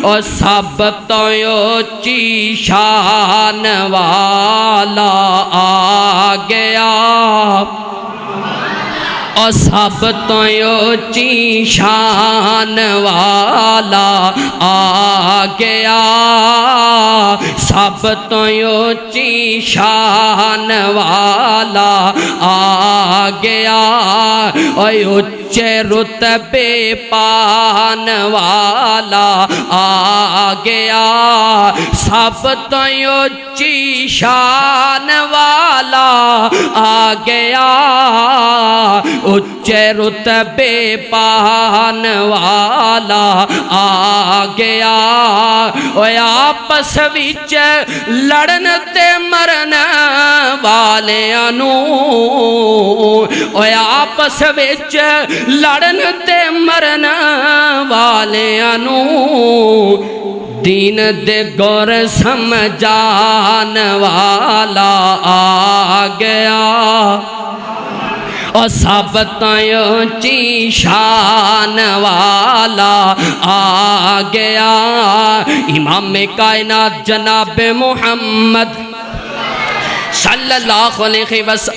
और सब तो ऊंची शान वाला आ गया, और सब तो ऊंची शान वाला आ गया, सब तो ऊंची शान वाला आ गया, और उच्चे रुतबे पान वाला आ गया, सब तो ऊंची शान वाला आ गया, उच्चे रुतबे पान वाला आ गया। ओए आपस विच लड़न ते मरन वालियां नू, ओए आपस विच लड़न ते मरन वालियां नू दीन दे गुर समझान वाला आ गया, और सब तो ऊंची शान वाला आ गया। इमाम कायनात जनाब मुहम्मद सल्लल्लाहु अलैहि वसल्लम